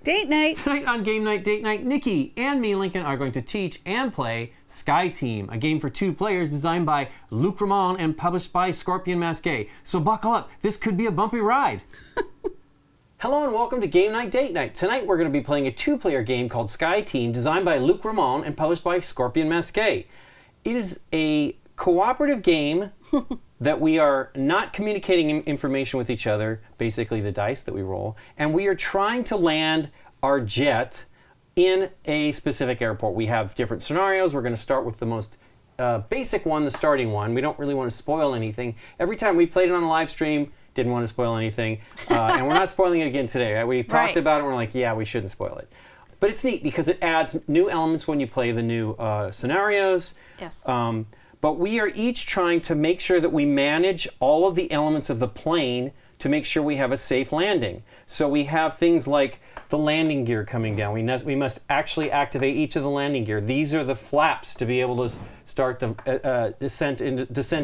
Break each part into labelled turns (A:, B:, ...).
A: Date night.
B: Tonight on Game Night, Date Night, Nikki and me, Lincoln, are going to teach and play Sky Team, a game for 2 players designed by Luc Rémond and published by Scorpion Masqué. So buckle up, this could be a bumpy ride. Hello and welcome to Game Night, Date Night. Tonight we're going to be playing a 2-player game called Sky Team, designed by Luc Rémond and published by Scorpion Masqué. It is a cooperative game that we are not communicating information with each other, basically the dice that we roll, and we are trying to land our jet in a specific airport. We have different scenarios. We're going to start with the most basic one, the starting one. We don't really want to spoil anything. Every time we played it on a live stream, didn't want to spoil anything, and we're not spoiling it again today. Right? We've talked about it, and we're like, yeah, we shouldn't spoil it. But it's neat because it adds new elements when you play the new scenarios.
A: Yes.
B: But we are each trying to make sure that we manage all of the elements of the plane to make sure we have a safe landing. So we have things like the landing gear coming down. We must actually activate each of the landing gear. These are the flaps to be able to start the descent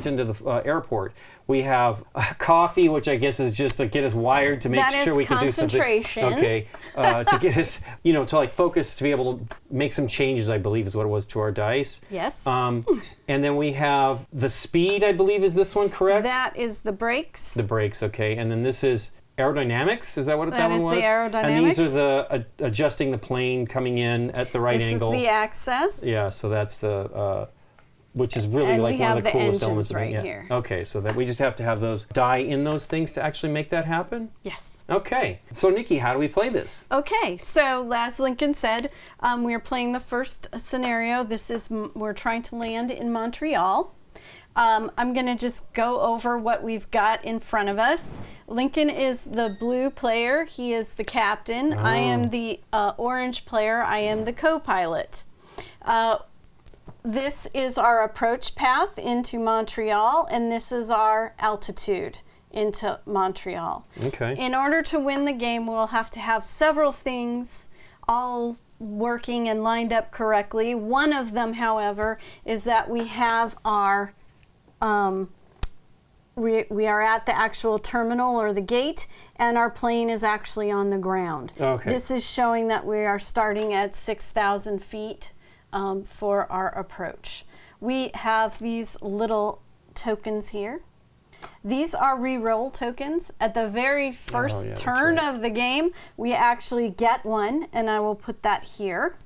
B: into the airport. We have coffee, which I guess is just to get us wired to make sure we can do something. Okay, to get us, to like focus, to be able to make some changes, I believe is what it was, to our dice.
A: Yes.
B: And then we have the speed, I believe, is this one correct?
A: That is the brakes.
B: The brakes, okay. And then this is aerodynamics, is that what that one was?
A: That is the aerodynamics.
B: And these are the adjusting the plane coming in at the right angle.
A: This is the access.
B: Yeah, so that's the, which is really like one of the coolest elements of it. Yeah. Here. Okay, so that we just have to have those die in those things to actually make that happen?
A: Yes.
B: Okay, so Nikki, how do we play this?
A: Okay, so as Lincoln said, we're playing the first scenario. We're trying to land in Montreal. I'm going to just go over what we've got in front of us. Lincoln is the blue player. He is the captain. Oh. I am the orange player. I am the co-pilot. This is our approach path into Montreal, and this is our altitude into Montreal.
B: Okay.
A: In order to win the game, we'll have to have several things all working and lined up correctly. One of them, however, is that we have our we are at the actual terminal or the gate, and our plane is actually on the ground.
B: Okay.
A: This is showing that we are starting at 6,000 feet for our approach. We have these little tokens here. These are re-roll tokens. At the very first turn of the game, we actually get one, and I will put that here.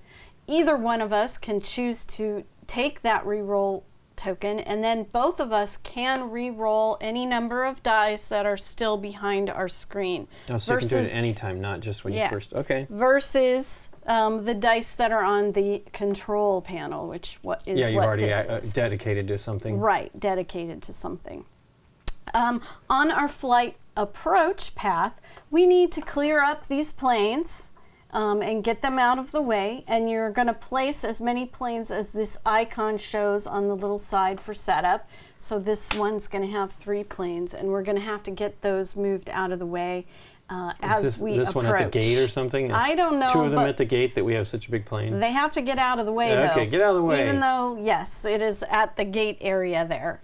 A: Either one of us can choose to take that re-roll token, and then both of us can re-roll any number of dice that are still behind our screen.
B: Oh, so you can do it at any time, not just when you first... Okay.
A: Versus the dice that are on the control panel, which
B: you've already dedicated to something.
A: Right, dedicated to something. On our flight approach path, we need to clear up these planes and get them out of the way, and you're going to place as many planes as this icon shows on the little side for setup. So this one's going to have 3 planes, and we're going to have to get those moved out of the way as we approach.
B: This one at the gate or something?
A: I don't know.
B: 2 of them at the gate that we have such a big plane?
A: They have to get out of the way, though.
B: Okay, get out of the way.
A: Even though, yes, it is at the gate area there.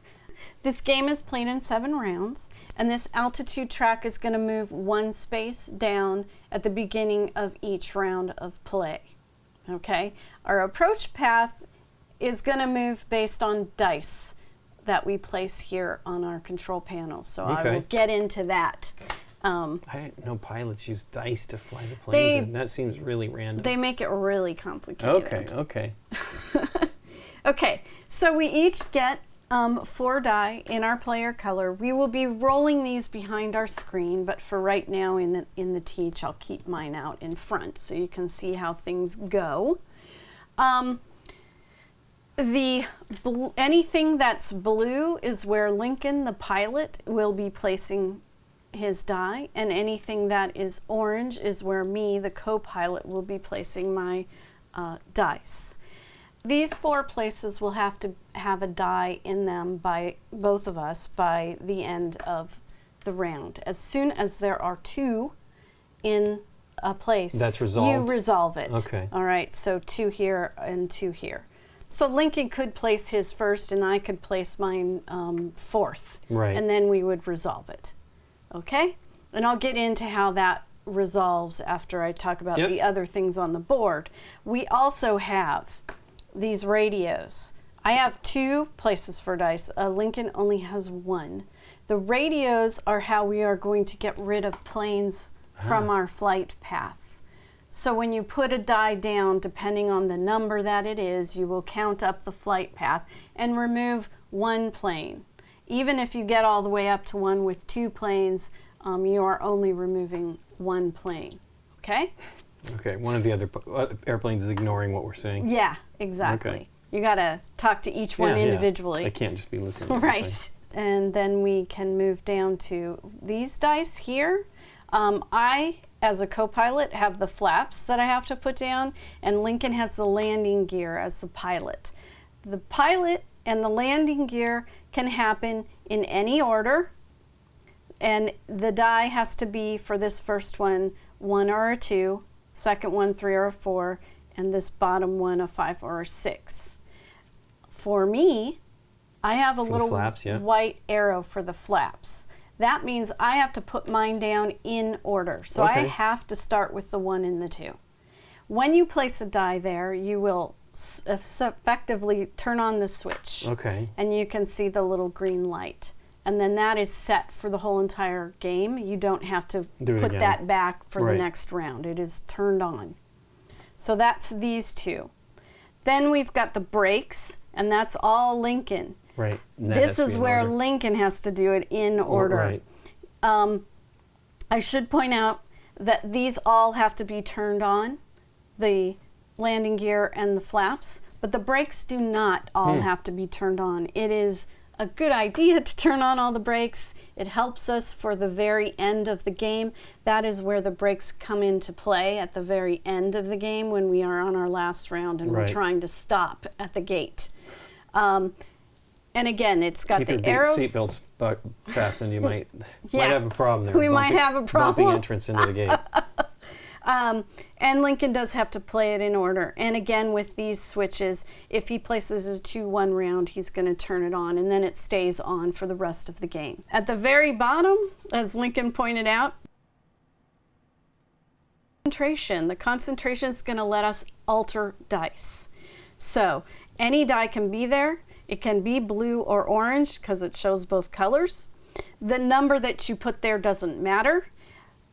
A: This game is played in 7 rounds, and this altitude track is going to move 1 space down at the beginning of each round of play. Okay? Our approach path is going to move based on dice that we place here on our control panel. So I will get into that.
B: I didn't know pilots use dice to fly the planes, and that seems really random.
A: They make it really complicated.
B: Okay.
A: Okay, so we each get 4 die in our player color. We will be rolling these behind our screen, but for right now in the teach, I'll keep mine out in front so you can see how things go. Anything that's blue is where Lincoln, the pilot, will be placing his die, and anything that is orange is where me, the co-pilot, will be placing my dice. These 4 places will have to have a die in them by both of us by the end of the round. As soon as there are 2 in a place,
B: that's resolved.
A: You resolve it.
B: Okay.
A: All right, so 2 here and 2 here. So Lincoln could place his first, and I could place mine 4th.
B: Right.
A: And then we would resolve it. Okay? And I'll get into how that resolves after I talk about
B: Yep.
A: the other things on the board. We also have these radios. I have 2 places for dice. Lincoln only has 1. The radios are how we are going to get rid of planes from our flight path. So when you put a die down, depending on the number that it is, you will count up the flight path and remove 1 plane. Even if you get all the way up to 1 with 2 planes, you are only removing 1 plane. Okay?
B: Okay, one of the other airplanes is ignoring what we're saying.
A: Yeah, exactly.
B: Okay.
A: You got to talk to each one individually.
B: I can't just be listening to
A: Right.
B: everything.
A: And then we can move down to these dice here. I, as a co-pilot, have the flaps that I have to put down, and Lincoln has the landing gear as the pilot. The pilot and the landing gear can happen in any order, and the die has to be, for this first one, 1 or a 2, second one 3 or a 4, and this bottom one a 5 or a 6. For me, I have a little
B: flaps, yeah.
A: white arrow for the flaps. That means I have to put mine down in order. So I
B: Okay.
A: have to start with the 1 and the 2. When you place a die there, you will effectively turn on the switch.
B: Okay.
A: And you can see the little green light. And then that is set for the whole entire game. You don't have to
B: Do it
A: put
B: again.
A: that back for
B: Right.
A: the next round. It is turned on. So that's these 2. Then we've got the brakes, and that's all Lincoln.
B: Right. And that
A: This
B: has to be
A: is
B: in
A: where
B: order.
A: Lincoln has to do it in order.
B: Right.
A: I should point out that these all have to be turned on, the landing gear and the flaps, but the brakes do not all have to be turned on. It is a good idea to turn on all the brakes. It helps us for the very end of the game. That is where the brakes come into play, at the very end of the game when we are on our last round and we're
B: Right.
A: trying to stop at the gate. And again, it's got
B: Keep
A: the
B: your
A: arrows.
B: seatbelts fastened. You might
A: Yeah.
B: have a problem there.
A: We might have a
B: Bumpy
A: problem.
B: entrance into the gate.
A: And Lincoln does have to play it in order. And again, with these switches, if he places a 2-1 round, he's going to turn it on, and then it stays on for the rest of the game. At the very bottom, as Lincoln pointed out, concentration. The concentration is going to let us alter dice. So any die can be there. It can be blue or orange because it shows both colors. The number that you put there doesn't matter.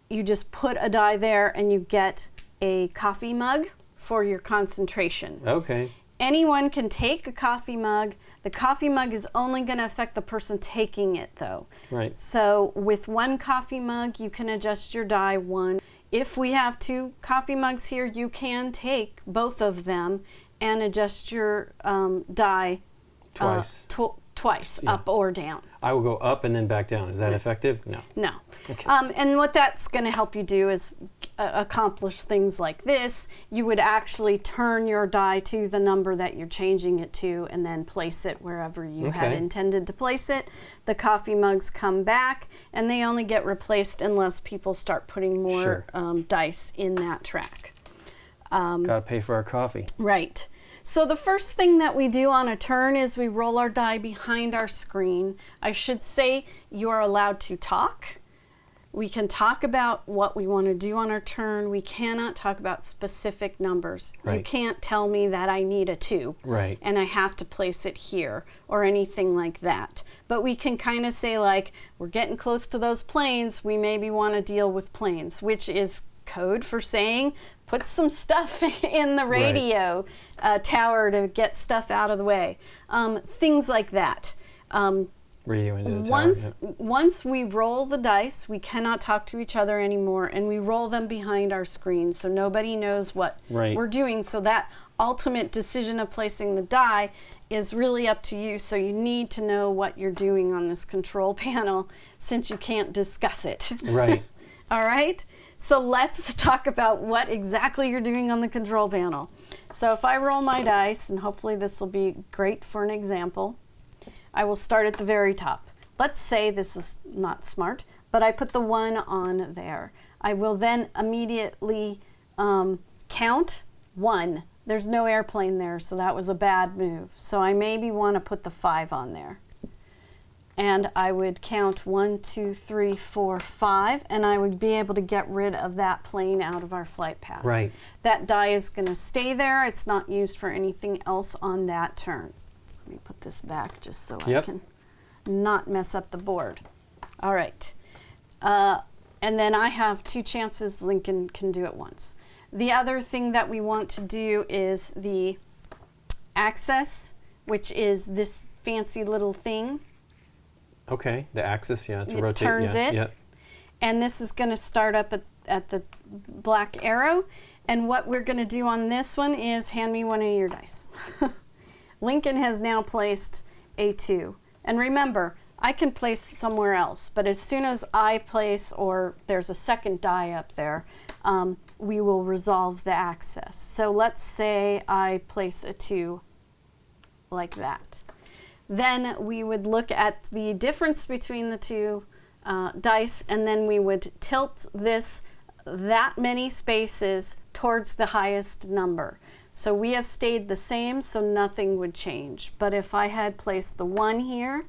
A: You just put a die there and you get a coffee mug for your concentration.
B: Okay.
A: Anyone can take a coffee mug. The coffee mug is only going to affect the person taking it, though.
B: Right.
A: So with 1 coffee mug, you can adjust your die 1. If we have 2 coffee mugs here, you can take both of them and adjust your die
B: Twice.
A: twice,
B: Yeah.
A: up or down.
B: I will go up and then back down. Is that effective? No.
A: No.
B: Okay.
A: And what that's going to help you do is accomplish things like this. You would actually turn your die to the number that you're changing it to and then place it wherever you had
B: Okay.
A: intended to place it. The coffee mugs come back, and they only get replaced unless people start putting more dice in that track.
B: Gotta pay for our coffee.
A: Right. So the first thing that we do on a turn is we roll our die behind our screen. I should say you are allowed to talk. We can talk about what we want to do on our turn. We cannot talk about specific numbers. You
B: Right.
A: can't tell me that I need a 2
B: Right.
A: and I have to place it here or anything like that. But we can kind of say, like, we're getting close to those planes. We maybe want to deal with planes, which is code for saying put some stuff in the radio tower to get stuff out of the way. Things like that.
B: Radio into the tower.
A: Once we roll the dice, we cannot talk to each other anymore, and we roll them behind our screen so nobody knows what
B: Right.
A: we're doing. So that ultimate decision of placing the die is really up to you. So you need to know what you're doing on this control panel since you can't discuss it.
B: Right.
A: All right? So let's talk about what exactly you're doing on the control panel. So if I roll my dice, and hopefully this will be great for an example, I will start at the very top. Let's say this is not smart, but I put the 1 on there. I will then immediately count 1. There's no airplane there, so that was a bad move. So I maybe want to put the 5 on there. and I would count 1, 2, 3, 4, 5, and I would be able to get rid of that plane out of our flight path.
B: Right.
A: That die is going to stay there. It's not used for anything else on that turn. Let me put this back just so I can not mess up the board. All right. And then I have 2 chances. Lincoln can do it once. The other thing that we want to do is the axis, which is this fancy little thing.
B: Okay, the axis, to
A: it
B: rotate.
A: Turns it.
B: Yeah.
A: And this is going to start up at the black arrow. And what we're going to do on this one is hand me one of your dice. Lincoln has now placed a 2. And remember, I can place somewhere else, but as soon as I place or there's a second die up there, we will resolve the axis. So let's say I place a 2 like that. Then we would look at the difference between the 2 dice, and then we would tilt this that many spaces towards the highest number. So we have stayed the same, so nothing would change. But if I had placed the 1 here,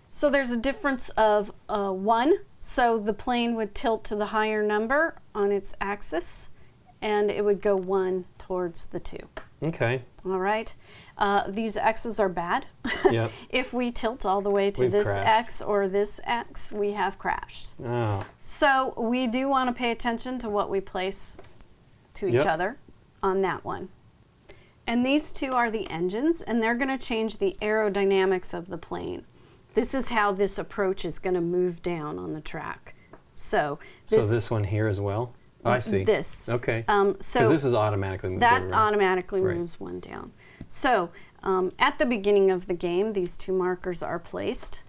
A: so there's a difference of 1, so the plane would tilt to the higher number on its axis, and it would go 1 towards the 2.
B: Okay.
A: All right. These X's are bad.
B: Yep.
A: If we tilt all the way to this X or this X, we have crashed.
B: Oh.
A: So we do want to pay attention to what we place to each other on that one. And these 2 are the engines, and they're going to change the aerodynamics of the plane. This is how this approach is going to move down on the track. So
B: this one here as well? Oh, I see.
A: This.
B: Okay.
A: So
B: because this is automatically moved
A: that
B: over,
A: automatically moves 1 down. So at the beginning of the game, these 2 markers are placed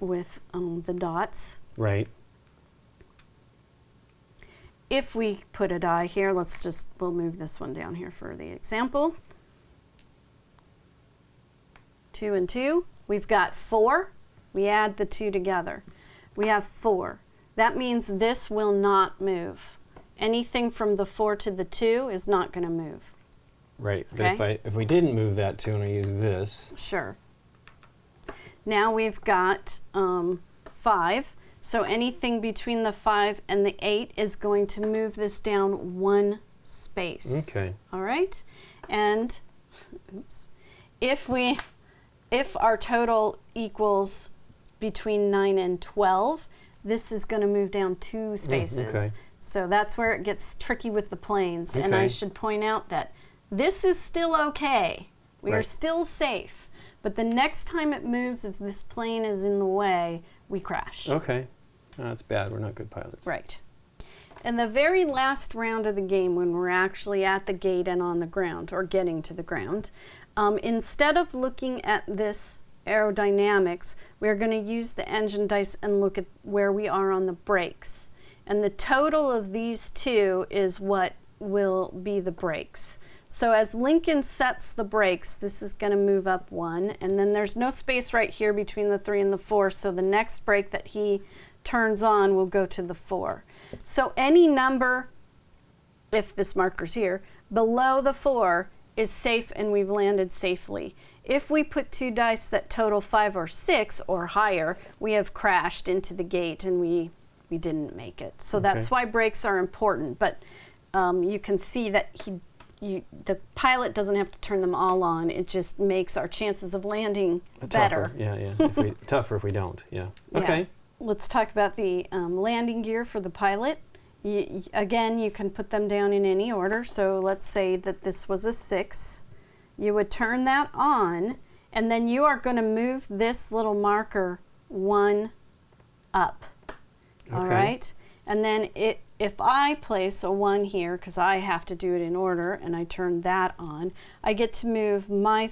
A: with the dots.
B: Right.
A: If we put a die here, we'll move this one down here for the example. 2 and 2. We've got 4. We add the 2 together. We have 4. That means this will not move. Anything from the 4 to the 2 is not going to move.
B: Right.
A: Okay?
B: But if we didn't move that 2 and we use this.
A: Sure. Now we've got 5. So anything between the 5 and the 8 is going to move this down 1 space.
B: Okay.
A: All right. And if our total equals between 9 and 12, this is going to move down 2 spaces.
B: Okay.
A: So that's where it gets tricky with the planes.
B: Okay.
A: And I should point out that this is still okay. We are still safe. But the next time it moves, if this plane is in the way, we crash.
B: Okay. That's bad. We're not good pilots.
A: Right. And the very last round of the game, when we're actually at the gate and on the ground, or getting to the ground, instead of looking at this aerodynamics, we're going to use the engine dice and look at where we are on the brakes. And the total of these 2 is what will be the brakes. So as Lincoln sets the brakes, this is going to move up 1, and then there's no space right here between the 3 and the 4, so the next brake that he turns on will go to the 4. So any number, if this marker's here, below the 4 is safe and we've landed safely. If we put 2 dice that total 5 or 6 or higher, we have crashed into the gate and we didn't make it. So that's why brakes are important, but you can see that the pilot doesn't have to turn them all on. It just makes our chances of landing better.
B: Yeah. Tougher if we don't. Yeah. Okay.
A: Yeah. Let's talk about the landing gear for the pilot. Again, you can put them down in any order. So let's say that this was a 6. You would turn that on, and then you are going to move this little marker 1 up. All right? And then if I place a 1 here, because I have to do it in order, and I turn that on, I get to move my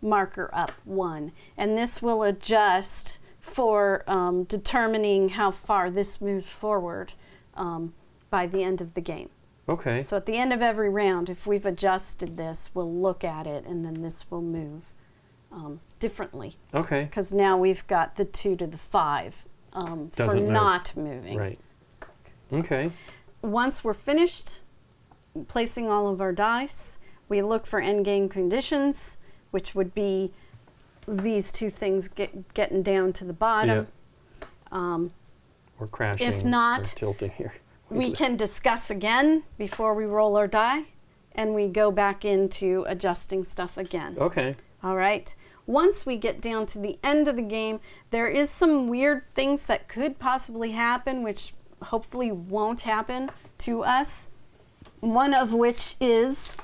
A: marker up 1. And this will adjust for determining how far this moves forward by the end of the game.
B: Okay.
A: So at the end of every round, if we've adjusted this, we'll look at it, and then this will move differently.
B: Okay.
A: Because now we've got the 2 to the 5 for not moving.
B: Right. Okay.
A: Once we're finished placing all of our dice, we look for end game conditions, which would be these two things getting down to the bottom.
B: We're crashing.
A: If not,
B: or tilting here.
A: We can discuss again before we roll our die, and we go back into adjusting stuff again.
B: Okay.
A: All right. Once we get down to the end of the game, there is some weird things that could possibly happen, which hopefully won't happen to us. One of which is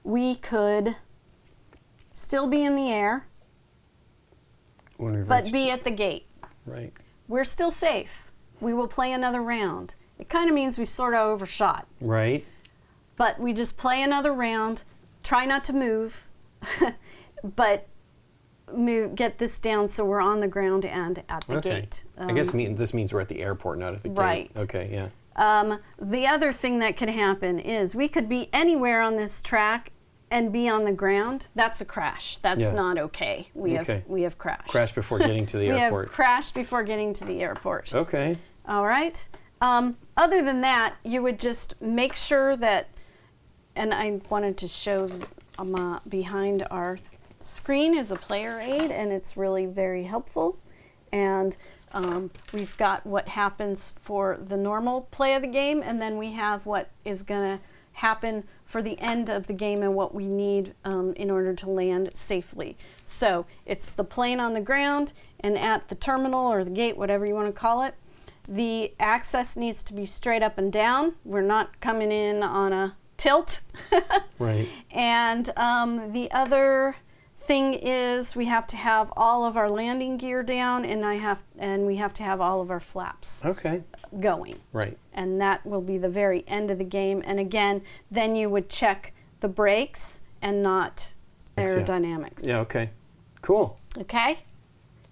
A: we could still be in the air, but be at the gate.
B: Right.
A: We're still safe. We will play another round. It kind of means we sort of overshot.
B: Right.
A: But we just play another round, try not to move, but get this down so we're on the ground and at the gate.
B: I guess this means we're at the airport, not at the gate.
A: Right.
B: Okay, yeah.
A: The other thing that could happen is we could be anywhere on this track and be on the ground. That's a crash. That's not okay. We have crashed.
B: Crashed before getting to the airport.
A: We have crashed before getting to the airport.
B: Okay.
A: All right. Other than that, you would just make sure that, and I wanted to show behind our screen is a player aid, and it's really very helpful. And we've got what happens for the normal play of the game, and then we have what is going to happen for the end of the game and what we need in order to land safely. So it's the plane on the ground, and at the terminal or the gate, whatever you want to call it, the access needs to be straight up and down. We're not coming in on a tilt.
B: Right.
A: And the other thing is we have to have all of our landing gear down, and we have to have all of our flaps going.
B: Right.
A: And that will be the very end of the game. And again, then you would check the brakes and not aerodynamics.
B: Yeah, okay. Cool.
A: Okay?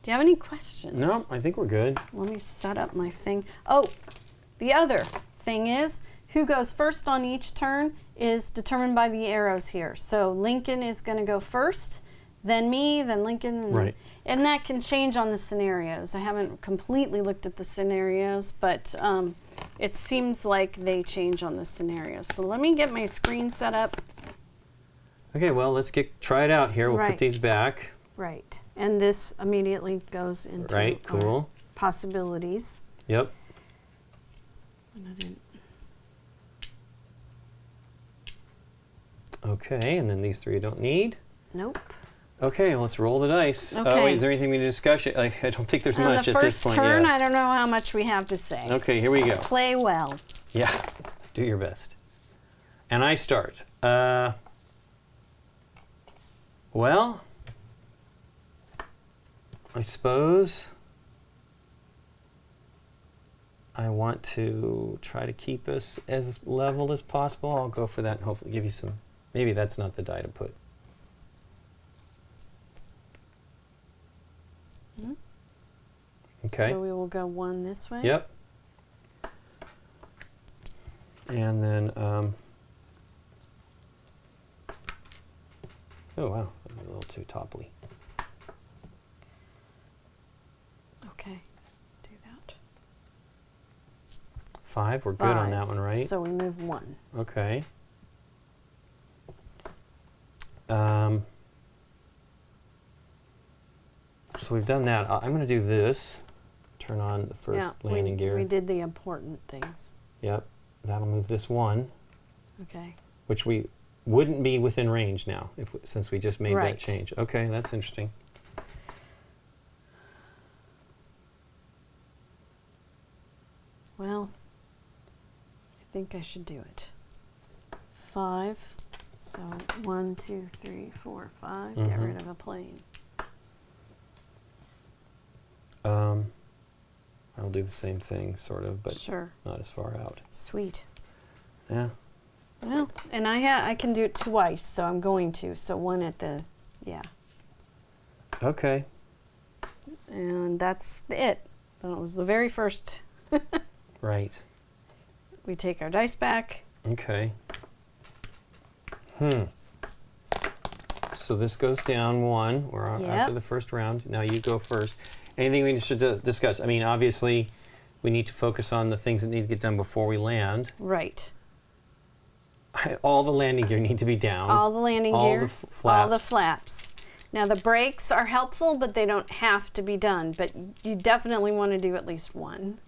A: Do you have any questions?
B: No, I think we're good.
A: Let me set up my thing. Oh, the other thing is who goes first on each turn is determined by the arrows here. So Lincoln is going to go first, then me, then Lincoln.
B: Right.
A: And that can change on the scenarios. I haven't completely looked at the scenarios, but it seems like they change on the scenarios. So let me get my screen set up.
B: Okay, well, let's try it out here. We'll put these back.
A: Right. And this immediately goes into our possibilities.
B: Yep. Okay, and then these three you don't need.
A: Nope.
B: Okay, well, let's roll the dice.
A: Okay.
B: Wait, is there anything we need to discuss? I don't think there's much at this point.
A: The first turn, I don't know how much we have to say.
B: Okay, here we go.
A: Play well.
B: Yeah, do your best. And I start. Well, I suppose I want to try to keep us as level as possible. I'll go for that and hopefully give you some. Maybe that's not the die to put.
A: Mm-hmm.
B: Okay.
A: So we will go one this way.
B: Yep. And then, oh wow, that was a little too topply.
A: Okay, do that.
B: 5, we're good on that one, right?
A: So we move 1.
B: Okay. So we've done that. I'm going to do this. Turn on the first landing gear.
A: We did the important things.
B: Yep. That'll move this 1.
A: Okay.
B: Which we wouldn't be within range now since we just made that change. Okay, that's interesting.
A: Well, I think I should do it. 5. So 1, 2, 3, 4, 5. Get rid of a plane.
B: I'll do the same thing, sort of, but not as far out.
A: Sweet.
B: Yeah.
A: Well, and I can do it twice, so I'm going to. So one at the,
B: Okay.
A: And that's it. That was the very first.
B: Right.
A: We take our dice back.
B: Okay. So this goes down 1. We're after the first round. Now you go first. Anything we should discuss? I mean, obviously, we need to focus on the things that need to get done before we land.
A: Right.
B: all the landing gear need to be down.
A: All the landing
B: all
A: gear,
B: the flaps.
A: all the flaps. Now the brakes are helpful, but they don't have to be done. But you definitely want to do at least one.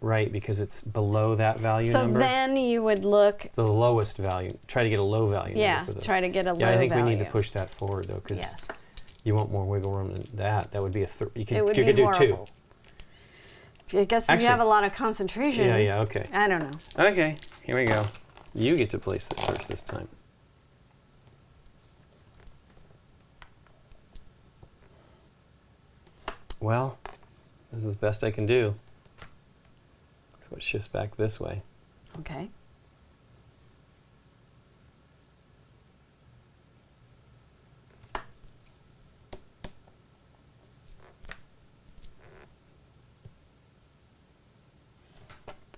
B: Right, because it's below that value
A: So
B: number.
A: then you would look.
B: The lowest value. Try to get a low value number for this.
A: Try to get a low
B: Yeah, I think
A: value.
B: we need to push that forward though, because
A: Yes.
B: you want more wiggle room than that. That would be a you could,
A: It would
B: you
A: be
B: could do
A: horrible.
B: 2.
A: I guess if
B: Actually-
A: you have a lot of concentration.
B: Yeah, okay.
A: I don't know.
B: Okay, here we go. You get to place it first this time. Well, this is the best I can do. So it shifts back this way.
A: Okay.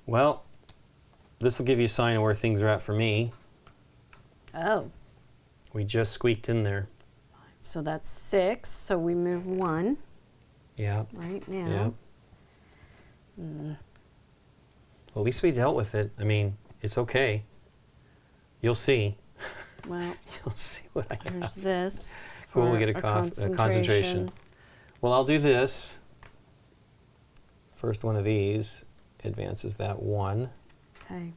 B: Well, this will give you a sign of where things are at for me.
A: Oh,
B: We just squeaked in there.
A: so that's 6. So we move 1
B: Yeah,
A: right
B: yeah.
A: now.
B: Well, at least we dealt with it. I mean, it's okay. You'll see.
A: Well,
B: You'll see what I have.
A: there's this.
B: Cool, we
A: for
B: get a concentration. Well, I'll do this. First one of these advances that 1.
A: Okay.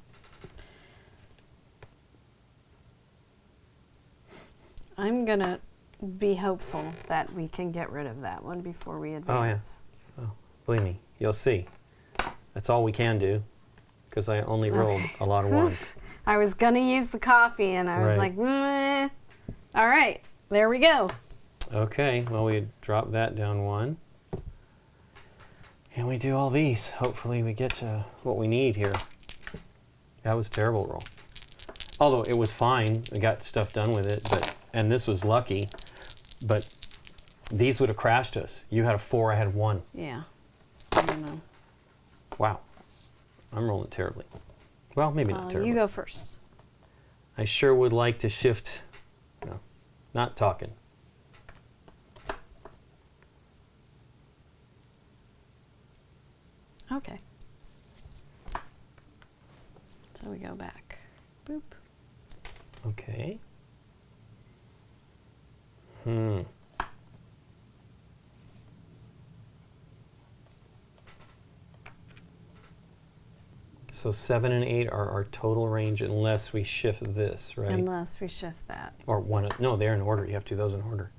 A: I'm going to be hopeful that we can get rid of that one before we advance.
B: Oh, believe me, you'll see. That's all we can do, because I only rolled
A: Okay.
B: a lot of 1s.
A: I was going to use the coffee, and I was
B: Right.
A: like, meh. All right, there we go.
B: Okay, well, we drop that down 1. And we do all these. Hopefully we get to what we need here. That was a terrible roll. Although it was fine. I got stuff done with it, and this was lucky. But these would have crashed us. You had a 4, I had 1.
A: Yeah, I don't know.
B: Wow. I'm rolling terribly. Well, maybe not terribly.
A: You go first.
B: I sure would like to shift. No, not talking.
A: Okay. So we go back. Boop.
B: Okay. So 7 and 8 are our total range unless we shift this, right?
A: Unless we shift that.
B: Or one. No, they're in order. You have to do those in order.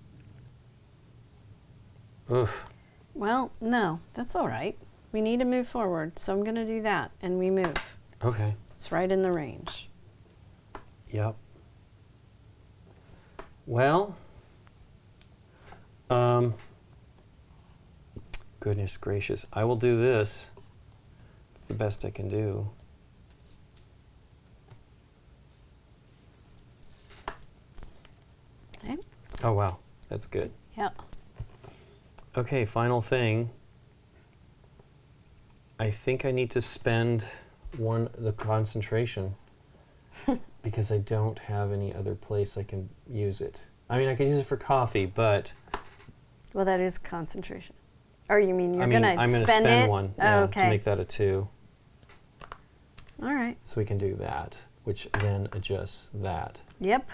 B: Oof.
A: Well, no, that's all right. We need to move forward, so I'm going to do that, and we move.
B: Okay.
A: It's right in the range.
B: Yep. Well, goodness gracious. I will do this. It's the best I can do.
A: Okay.
B: Oh, wow. That's good.
A: Yep.
B: Okay, final thing. I think I need to spend the concentration because I don't have any other place I can use it. I mean, I could use it for coffee, but
A: Well, that is concentration. Or you mean you're
B: I'm
A: going
B: gonna
A: to
B: spend
A: it?
B: one
A: Oh, okay.
B: to make that a 2.
A: All right.
B: So we can do that, which then adjusts that.
A: Yep.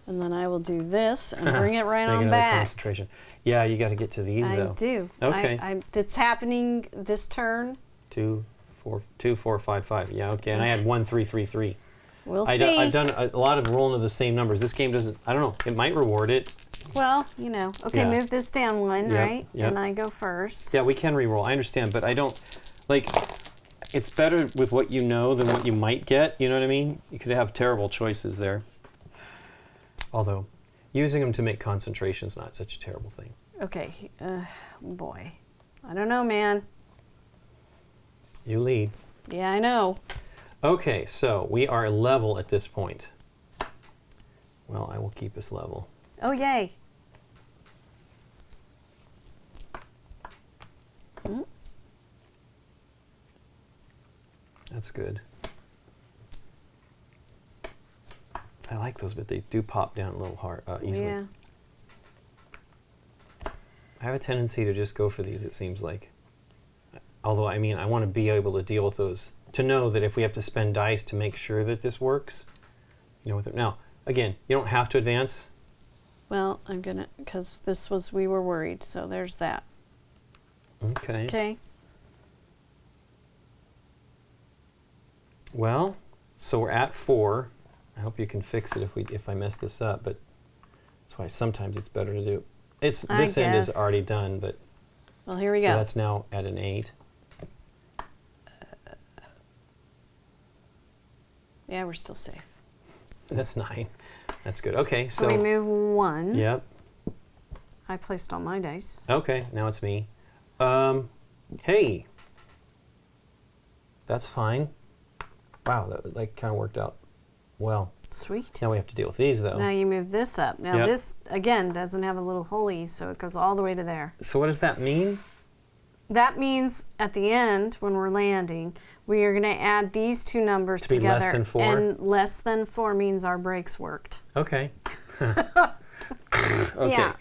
A: And then I will do this and bring it right
B: Make
A: on
B: another
A: back.
B: concentration. Yeah, you got to get to these
A: I
B: though.
A: do.
B: Okay.
A: It's happening this turn.
B: 2, 4, 2, 4, 5, 5. Yeah, okay. And I had 1, 3, 3, 3.
A: We'll see.
B: I've done a lot of rolling of the same numbers. This game doesn't. I don't know. It might reward it.
A: Well, you know. Okay,
B: Yeah.
A: move this down one,
B: Yep,
A: right?
B: yep.
A: And I go first.
B: Yeah, we can re-roll. I understand, but I don't like. It's better with what you know than what you might get. You know what I mean? You could have terrible choices there. Although, using them to make concentration is not such a terrible thing.
A: Okay. Boy. I don't know, man.
B: You lead.
A: Yeah, I know.
B: Okay, so we are level at this point. Well, I will keep us level.
A: Oh, yay.
B: That's good. I like those, but they do pop down a little hard, easily.
A: Yeah.
B: I have a tendency to just go for these, it seems like. Although, I mean, I want to be able to deal with those to know that if we have to spend dice to make sure that this works, you know, with it. Now, again, you don't have to advance.
A: Well, I'm gonna, because this was, we were worried, so there's that.
B: Okay.
A: Okay.
B: Well, so we're at 4. I hope you can fix it if I mess this up, but that's why sometimes it's better to do. This end is already done, but
A: well, here we
B: so
A: go.
B: that's now at an 8.
A: Yeah, we're still safe.
B: That's 9. That's good. Okay,
A: So we move 1.
B: Yep.
A: I placed all my dice.
B: Okay, now it's me. Hey. That's fine. Wow, that like kind of worked out well.
A: Sweet.
B: Now we have to deal with these though.
A: Now you move this up. Now
B: Yep.
A: this, again, doesn't have a little holy, so it goes all the way to there.
B: So what does that mean?
A: That means at the end, when we're landing, we are going to add these two numbers
B: To be
A: together.
B: less than 4?
A: And less than 4 means our brakes worked.
B: Okay. Okay.
A: Yeah.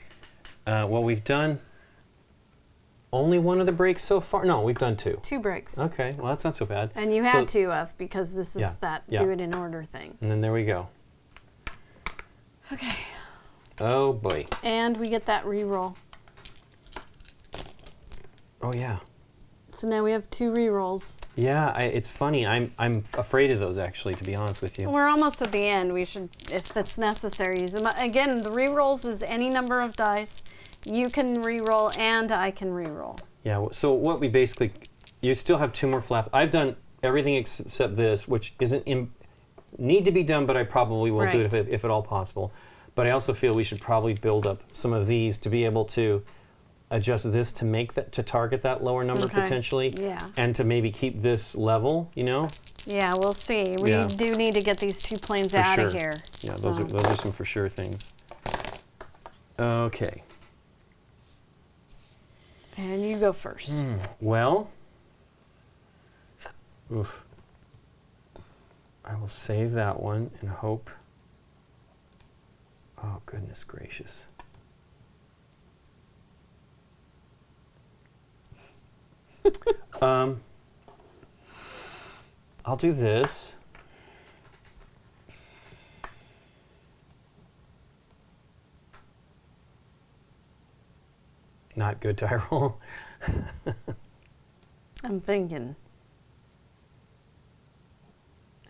B: Well, we've done only one of the breaks so far. No, we've done 2.
A: 2 brakes.
B: Okay, well that's not so bad.
A: And you had 2 of, because this is that
B: yeah.
A: do it in order thing.
B: And then there we go.
A: Okay.
B: Oh boy.
A: And we get that re-roll.
B: Oh yeah.
A: So now we have 2 re-rolls.
B: Yeah, it's funny. I'm afraid of those actually, to be honest with you.
A: We're almost at the end. We should, if it's necessary, use them. Again, the re-rolls is any number of dice. You can re-roll and I can re-roll.
B: Yeah, so what we basically, you still have 2 more flaps. I've done everything except this, which isn't need to be done, but I probably will do it if at all possible. But I also feel we should probably build up some of these to be able to adjust this to make that, to target that lower number potentially.
A: Yeah.
B: And to maybe keep this level, you know?
A: Yeah, we'll see. We do need to get these 2 planes out of here.
B: Yeah,
A: so.
B: those are some for sure things. Okay.
A: And you go first.
B: Well, oof. I will save that one and hope. Oh, goodness gracious. I'll do this. Not good die roll.
A: I'm thinking.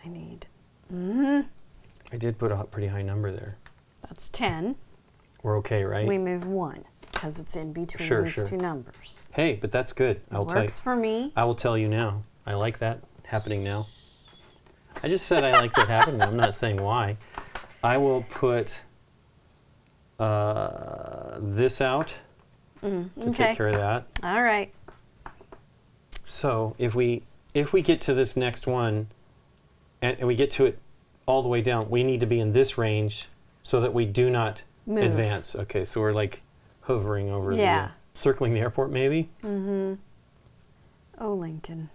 A: I need.
B: I did put a pretty high number there.
A: That's 10.
B: We're okay, right?
A: We move 1 because it's in between these 2 numbers.
B: Hey, but that's good.
A: Works for me.
B: I will tell you now. I like that happening now. I just said I like that happening. I'm not saying why. I will put this out to take care of that.
A: All right.
B: So if we get to this next one and we get to it all the way down, we need to be in this range so that we do not advance. Okay, so we're like hovering over the circling the airport maybe.
A: Oh, Lincoln.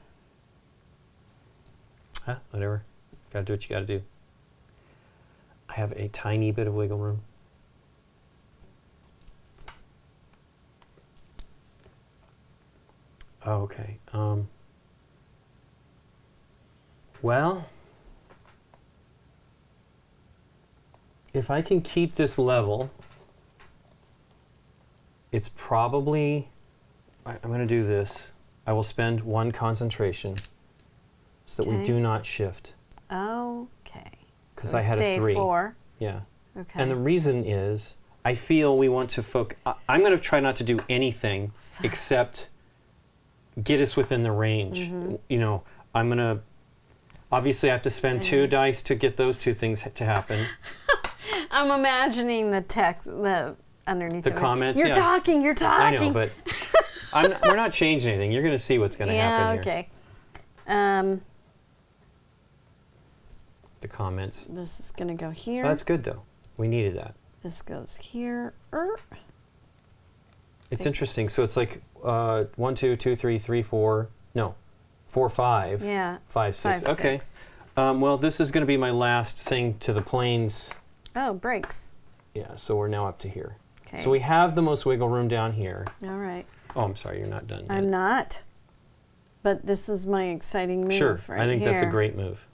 B: Huh, whatever. Gotta do what you gotta do. I have a tiny bit of wiggle room. Okay. Well, if I can keep this level, it's probably, I'm going to do this. I will spend 1 concentration so that we do not shift.
A: Okay.
B: Because
A: so
B: I had a 3.
A: 4.
B: Yeah.
A: Okay.
B: And the reason is, I feel we want to focus. I'm going to try not to do anything except get us within the range. You know, I'm going to, obviously I have to spend 2 dice to get those 2 things to happen.
A: I'm imagining the text, underneath
B: the comments.
A: You're talking, you're talking.
B: I know, but we're not changing anything. You're going to see what's going to happen here.
A: Okay.
B: The comments.
A: This is going to go here.
B: Oh, that's good though. We needed that.
A: This goes here.
B: It's interesting. So it's like 1, 2, 2, 3, 3, 4. No, 4, 5.
A: Yeah.
B: 5, 6.
A: 5,
B: okay.
A: 6.
B: Well, this is going to be my last thing to the planes.
A: Oh, brakes.
B: Yeah. So we're now up to here.
A: Okay.
B: So we have the most wiggle room down here.
A: All right.
B: Oh, I'm sorry. You're not done yet.
A: I'm not. but this is my exciting move
B: Sure,
A: right
B: I think
A: here.
B: that's a great move.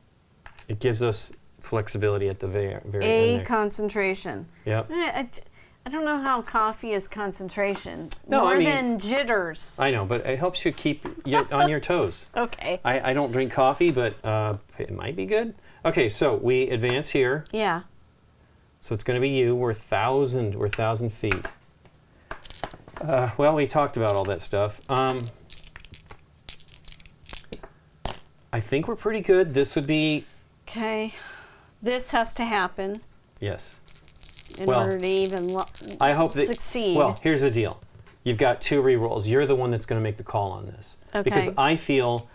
B: It gives us flexibility at the very end
A: A
B: there.
A: concentration.
B: Yep.
A: I don't know how coffee is concentration.
B: No,
A: More
B: I mean,
A: than jitters.
B: I know, but it helps you keep you on your toes.
A: Okay.
B: I don't drink coffee, but it might be good. Okay, so we advance here.
A: Yeah.
B: So it's going to be you. We're 1,000 feet. Well, we talked about all that stuff. I think we're pretty good. This would be...
A: Okay. This has to happen
B: Yes.
A: in
B: Well,
A: order to even
B: I hope that...
A: succeed.
B: Well, here's the deal. You've got 2 rerolls. You're the one that's going to make the call on this.
A: Okay.
B: Because I feel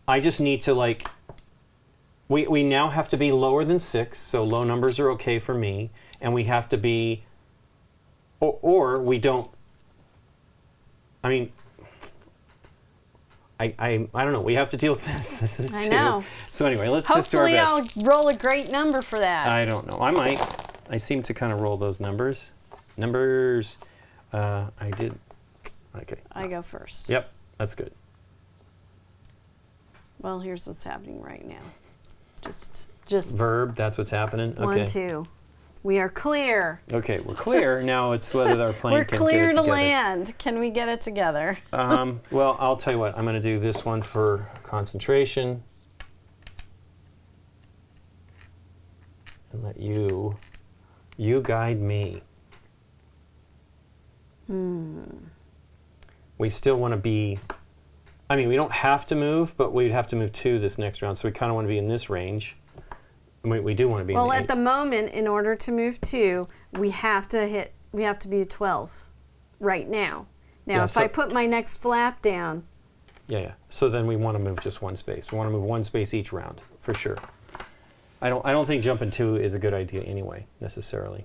B: I just need to, like... We now have to be lower than 6, so low numbers are okay for me. And we have to be... Or we don't... I mean... I don't know. We have to deal with this. This is
A: I
B: 2.
A: know.
B: So anyway, let's just do our
A: Hopefully
B: best.
A: I'll roll a great number for that.
B: I don't know. I might. I seem to kind of roll those numbers. Numbers. I did. Okay.
A: I go first.
B: Yep. That's good.
A: Well, here's what's happening right now. Just
B: Verb. That's what's happening. Okay.
A: 1, 2. We are clear.
B: Okay. We're clear. Now it's whether our plane
A: We're
B: can
A: clear
B: get it
A: to
B: together.
A: land. Can we get it together?
B: Well, I'll tell you what. I'm going to do this one for concentration. And let you guide me. We still want to be, I mean, we don't have to move, but we'd have to move 2 this next round, so we kind of want to be in this range. We do want to be
A: Well,
B: in
A: at the moment, in order to move 2, we have to be at 12 right now. Now,
B: Yeah,
A: if
B: so-
A: I put my next flap down,
B: Yeah. So then we want to move just 1 space. We want to move 1 space each round, for sure. I don't think jumping 2 is a good idea anyway, necessarily.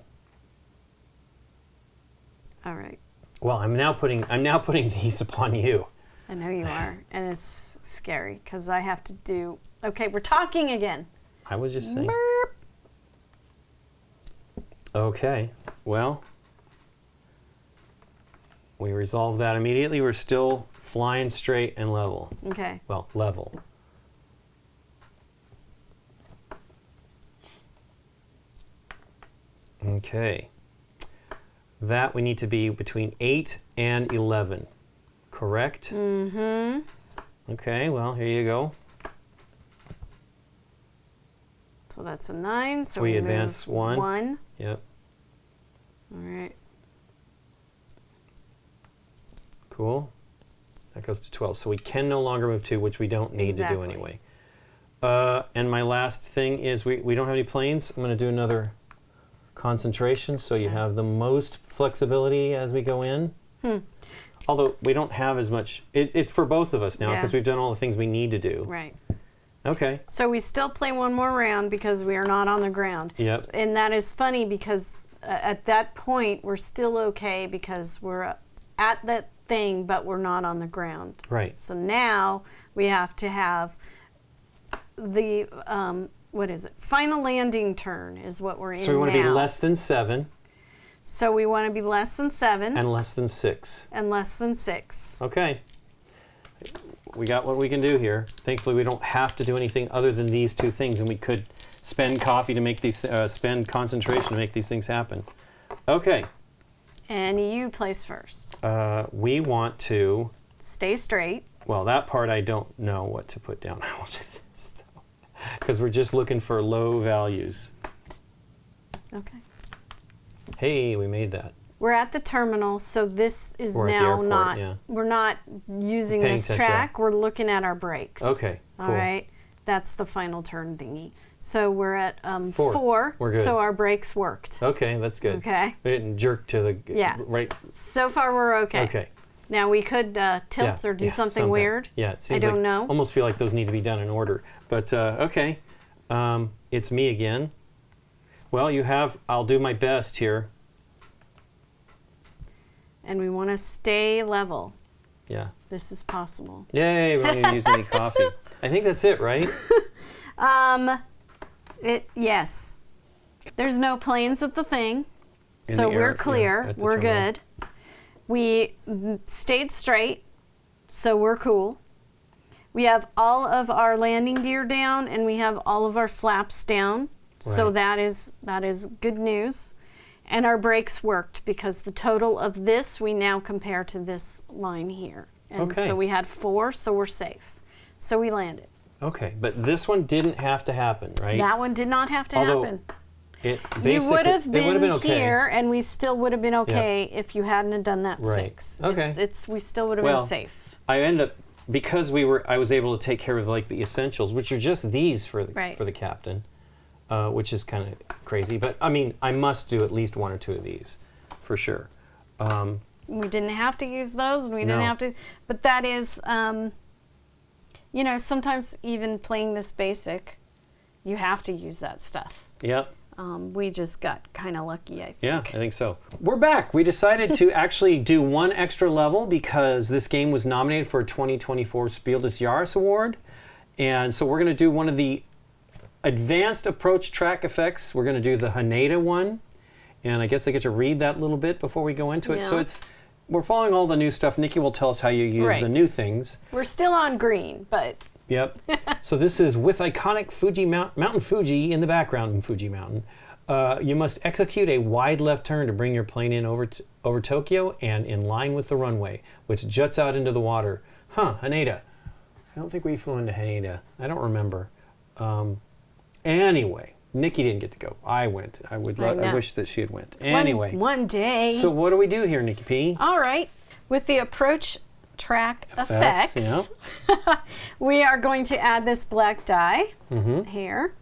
A: all right.
B: Well, I'm now putting these upon you.
A: I know you are, and it's scary because I have to do. Okay, we're talking again.
B: I was just saying.
A: Burp.
B: Okay. Well, we resolve that immediately. We're still flying straight and level.
A: Okay.
B: Well, level. Okay. That we need to be between 8 and 11. Correct?
A: Mm-hmm.
B: Okay, well, here you go.
A: So that's a 9. So
B: We
A: we
B: advance
A: move
B: 1.
A: 1.
B: Yep.
A: All right.
B: Cool. That goes to 12. So we can no longer move 2, which we don't need to do
A: Exactly.
B: anyway. And my last thing is we don't have any planes. I'm going to do another concentration so you
A: Okay.
B: have the most flexibility as we go in. Although we don't have as much. It's for both of us now
A: Yeah.
B: because we've done all the things we need to do.
A: Right.
B: Okay.
A: So we still play one more round because we are not on the ground.
B: Yep.
A: And that is funny because at that point we're still okay because we're at that thing, but we're not on the ground.
B: Right.
A: So now we have to have the what is it? Final landing turn is what we're in now.
B: So we want to be less than 7
A: So we want to be less than 7
B: and less than 6.
A: and less than 6.
B: Okay. We got what we can do here. Thankfully, we don't have to do anything other than these 2 things, and we could spend coffee to make these, spend concentration to make these things happen. Okay.
A: And you place first.
B: We want to,
A: Stay straight.
B: well, that part I don't know what to put down. I will do this, though. Because we're just looking for low values.
A: Okay.
B: Hey, we made that.
A: We're at the terminal, so this is
B: We're at the
A: now
B: airport,
A: not,
B: yeah.
A: we're not using
B: Paying
A: this
B: attention.
A: track. We're looking at our brakes.
B: Okay,
A: All
B: cool.
A: right. That's the final turn thingy. So we're at
B: 4.
A: 4.
B: We're good.
A: So our brakes worked.
B: Okay, that's good.
A: Okay.
B: We didn't jerk to the
A: Yeah.
B: right.
A: So far we're okay.
B: Okay.
A: Now we could tilt
B: Yeah,
A: or do
B: yeah,
A: something weird.
B: Yeah, it seems
A: I don't
B: like,
A: know.
B: Almost feel like those need to be done in order. But okay, it's me again. Well, I'll do my best here.
A: And we want to stay level.
B: Yeah.
A: This is possible.
B: Yay, we don't need to use any coffee. I think that's it, right?
A: Yes. There's no planes at the thing.
B: In
A: So
B: the air,
A: we're
B: yeah,
A: clear.
B: at the
A: We're
B: terminal.
A: good. We stayed straight. So we're cool. We have all of our landing gear down, and we have all of our flaps down. So that is good news. And our brakes worked because the total of this we now compare to this line here. And so we had 4, so we're safe. So we landed.
B: Okay, but this one didn't have to happen, right?
A: That one did not have to happen.
B: You
A: would have been
B: okay.
A: here, and we still would have been okay if you hadn't have done that 6.
B: Okay.
A: We still would have been safe.
B: I end up, because I was able to take care of like the essentials, which are just these for the captain, which is kind of crazy. But I mean, I must do at least 1 or 2 of these, for sure.
A: We didn't have to use those, and we didn't have to. But that is, you know, sometimes even playing this basic, you have to use that stuff.
B: Yep.
A: We just got kind of lucky, I think.
B: Yeah, I think so. We're back. We decided to actually do 1 extra level because this game was nominated for a 2024 Spiel des Jahres award. And so we're going to do one of the advanced approach track effects. We're going to do the Haneda one. And I guess I get to read that a little bit before we go into it. So we're following all the new stuff. Nikki will tell us how you use the new things.
A: We're still on green, but...
B: Yep. So this is with iconic Mountain Fuji in the background in Fuji Mountain. You must execute a wide left turn to bring your plane in over Tokyo and in line with the runway, which juts out into the water. Haneda. I don't think we flew into Haneda. I don't remember. Anyway, Nikki didn't get to go. I went. I wish that she had went. Anyway.
A: One day.
B: So what do we do here, Nikki P?
A: All right. With the approach track effects, we are going to add this black dye here,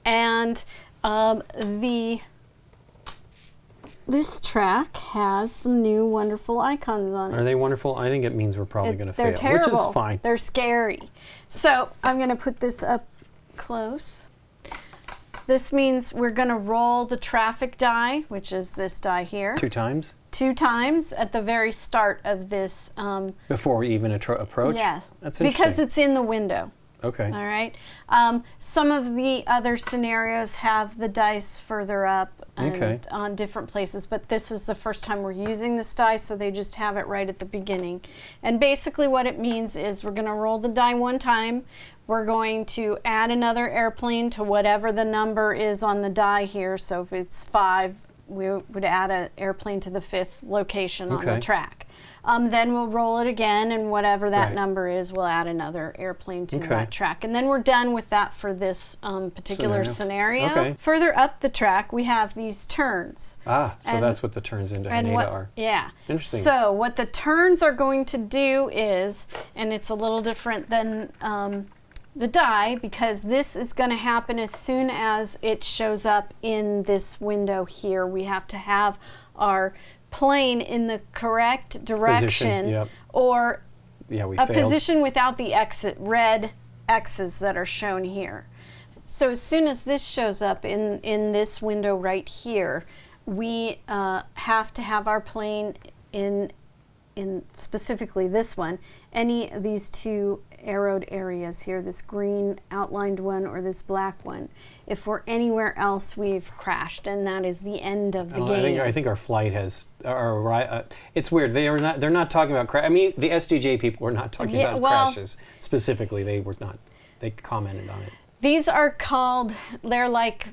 A: and this track has some new wonderful icons on it.
B: Are they wonderful? I think it means we're probably going to fail,
A: they're terrible.
B: Which is fine.
A: They're scary. So I'm going to put this up close. This means we're going to roll the traffic die, which is this die here.
B: 2 times?
A: 2 times at the very start of this.
B: Before we even approach?
A: Yeah.
B: That's interesting.
A: Because it's in the window.
B: Okay.
A: All right. Some of the other scenarios have the dice further up and on different places, but this is the first time we're using this die, so they just have it right at the beginning. And basically what it means is we're going to roll the die 1 time. We're going to add another airplane to whatever the number is on the die here. So if it's 5, we would add an airplane to the 5th location on the track. Then we'll roll it again, and whatever that number is, we'll add another airplane to that track. And then we're done with that for this particular scenario. Further up the track, we have these turns.
B: So that's what the turns into Haneda are.
A: Yeah.
B: Interesting.
A: So what the turns are going to do is, and it's a little different than the die, because this is going to happen as soon as it shows up in this window here. We have to have our plane in the correct direction, or a position without the red X's that are shown here. So as soon as this shows up in this window right here, we have to have our plane in specifically this one, any of these 2 arrowed areas here, this green outlined one or this black one. If we're anywhere else, we've crashed, and that is the end of the game.
B: I think our flight has. It's weird. They're not talking about crash. I mean, the SDJ people were not talking about crashes specifically. They were not. They commented on it.
A: These are called. They're like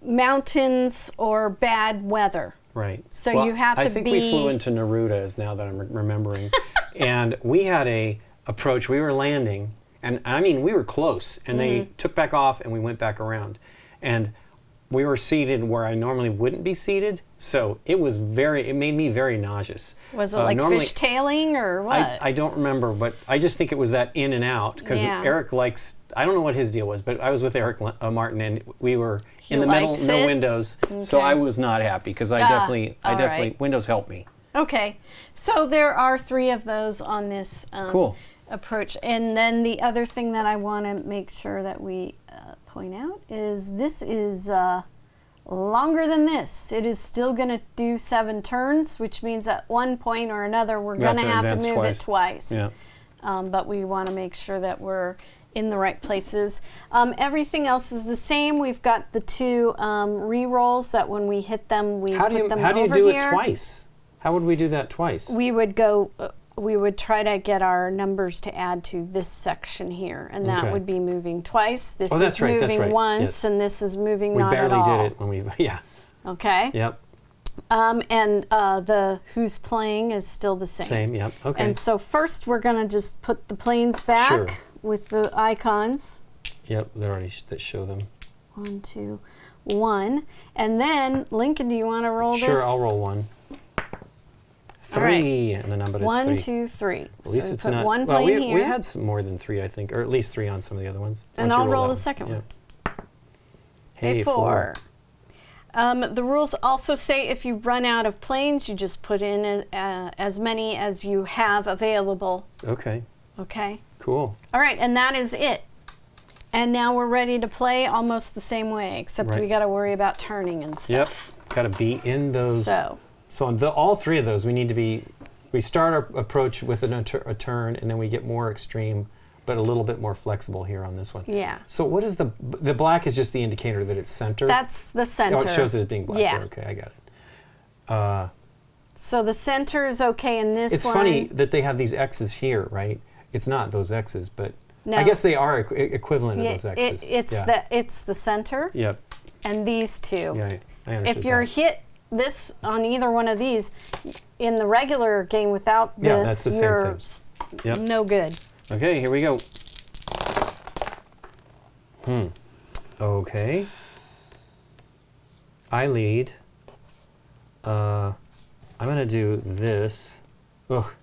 A: mountains or bad weather.
B: Right.
A: So you have to be.
B: I think we flew into Neruda, now that I'm remembering, and we had a approach. We were landing, and I mean we were close, and they took back off, and we went back around, and we were seated where I normally wouldn't be seated. So it made me very nauseous.
A: Was it like fishtailing or what?
B: I don't remember, but I just think it was that in and out, because Eric likes. I don't know what his deal was, but I was with Eric Martin, and we were in the middle, no windows, so I was not happy, because I definitely windows help me.
A: Okay, so there are 3 of those on this approach, and then the other thing that I want to make sure that we point out is this is longer than this. It is still going to do 7 turns, which means at one point or another we're going to have to move it twice. Yeah. But we want to make sure that we're in the right places. Everything else is the same. We've got the 2 re-rolls that when we hit them, we put them over here.
B: How do you do it twice? How would we do that twice?
A: We would go we would try to get our numbers to add to this section here, and that
B: Okay.
A: would be moving twice. This
B: Oh, that's
A: is
B: right, that's
A: moving
B: right.
A: once,
B: Yes.
A: and this is moving
B: We
A: not at
B: barely
A: all.
B: did it when we, yeah.
A: Okay.
B: Yep.
A: And the who's playing is still the same.
B: Same, yep. Okay.
A: And so first we're going to just put the planes back
B: Sure.
A: with the icons.
B: Yep, they already that show them.
A: 1, 2, 1. And then, Lincoln, do you want to roll this?
B: Sure, I'll roll 1. 3, and the number is
A: 1,
B: 3.
A: 2, 3.
B: At least
A: so
B: it's
A: put
B: not.
A: one
B: Well,
A: plane
B: we
A: here.
B: had some more than 3, I think, or at least 3 on some of the other ones.
A: And
B: Once you
A: I'll roll
B: that
A: the second one.
B: Yeah. Hey, 4.
A: The rules also say if you run out of planes, you just put in as many as you have available.
B: Okay.
A: Okay.
B: Cool.
A: All right, and that is it. And now we're ready to play almost the same way, except
B: Right.
A: we got to worry about turning and stuff.
B: Yep. Got to be in those.
A: So
B: on all 3 of those, we need to be. We start our approach with a turn, and then we get more extreme, but a little bit more flexible here on this one.
A: yeah,
B: So what is the black is just the indicator that it's center?
A: that's the center.
B: Oh, it shows it as being black.
A: Yeah.
B: There. Okay, I got it.
A: So the center is okay in this
B: It's
A: one.
B: funny that they have these X's here, right? It's not those X's, but
A: No.
B: I guess they are equivalent
A: Yeah,
B: of those X's.
A: it's the center
B: Yep.
A: and these two.
B: Yeah, I understood
A: If you're
B: that.
A: hit this on either one of these in the regular game without
B: Yeah,
A: this,
B: that's the same
A: you're
B: thing. Yep.
A: no good.
B: Okay, here we go. Okay. I lead. I'm gonna do this. Ugh.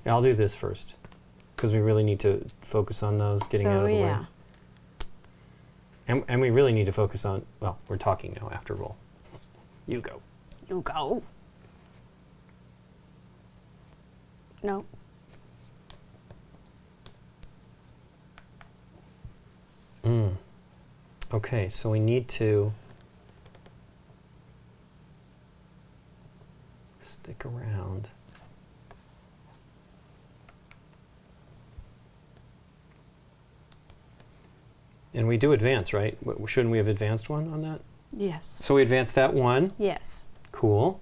B: Yeah, I'll do this first, because we really need to focus on those getting out
A: Oh
B: of the
A: yeah.
B: way. And we really need to focus on. Well, we're talking now after roll. You go.
A: You go. No.
B: Okay, so we need to stick around. And we do advance, right? Shouldn't we have advanced one on that?
A: Yes.
B: So we advanced that one.
A: Yes.
B: Cool.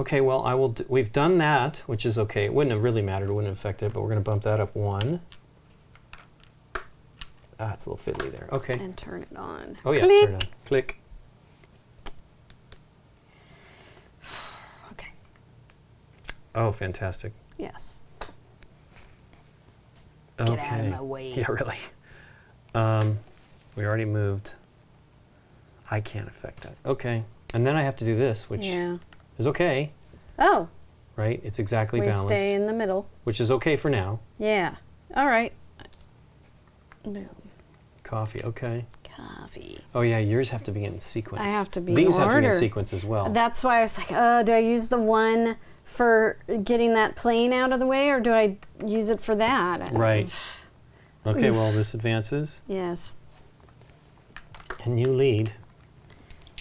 B: Okay, well, I will. We've done that, which is okay. It wouldn't have really mattered. It wouldn't have affected it, but we're going to bump that up 1. Ah, it's a little fiddly there. Okay.
A: And turn it on.
B: Oh yeah,
A: Click.
B: turn it on. Click.
A: Okay.
B: Oh, fantastic.
A: Yes.
B: Okay.
A: Get out of my way.
B: Yeah, really. We already moved. I can't affect that. Okay. And then I have to do this, which
A: Yeah.
B: is okay,
A: Oh,
B: right? It's exactly
A: we
B: balanced,
A: stay in the middle.
B: which is okay for now.
A: Yeah. All right. Boom.
B: Coffee, okay.
A: Coffee.
B: Oh yeah, yours have to be in sequence.
A: I have to be
B: These
A: in
B: have to be in
A: order.
B: sequence as well.
A: That's why I was like, oh, do I use the one for getting that plane out of the way, or do I use it for that?
B: Right. Okay, well, this advances,
A: Yes.
B: and you lead.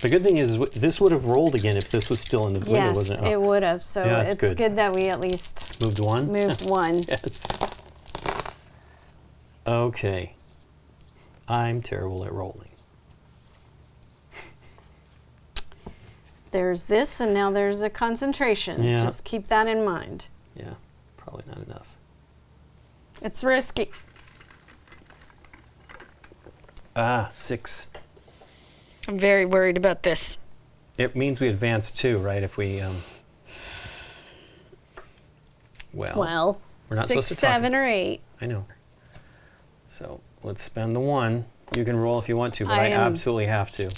B: The good thing is, this would have rolled again if this was still in the window,
A: Yes,
B: wasn't
A: it
B: it?
A: would have. So
B: Yeah, that's
A: it's
B: good.
A: good that we at least
B: Moved 1?
A: moved one.
B: Yes. Okay. I'm terrible at rolling.
A: There's this, and now there's a concentration.
B: Yeah.
A: Just keep that in mind.
B: Yeah, probably not enough.
A: It's risky.
B: 6.
A: I'm very worried about this.
B: It means we advance 2, right? If we,
A: Well,
B: we're not
A: 6,
B: supposed to talk
A: 7, or 8.
B: I know. So let's spend the 1. You can roll if you want to, but
A: I
B: I
A: am-
B: absolutely have to.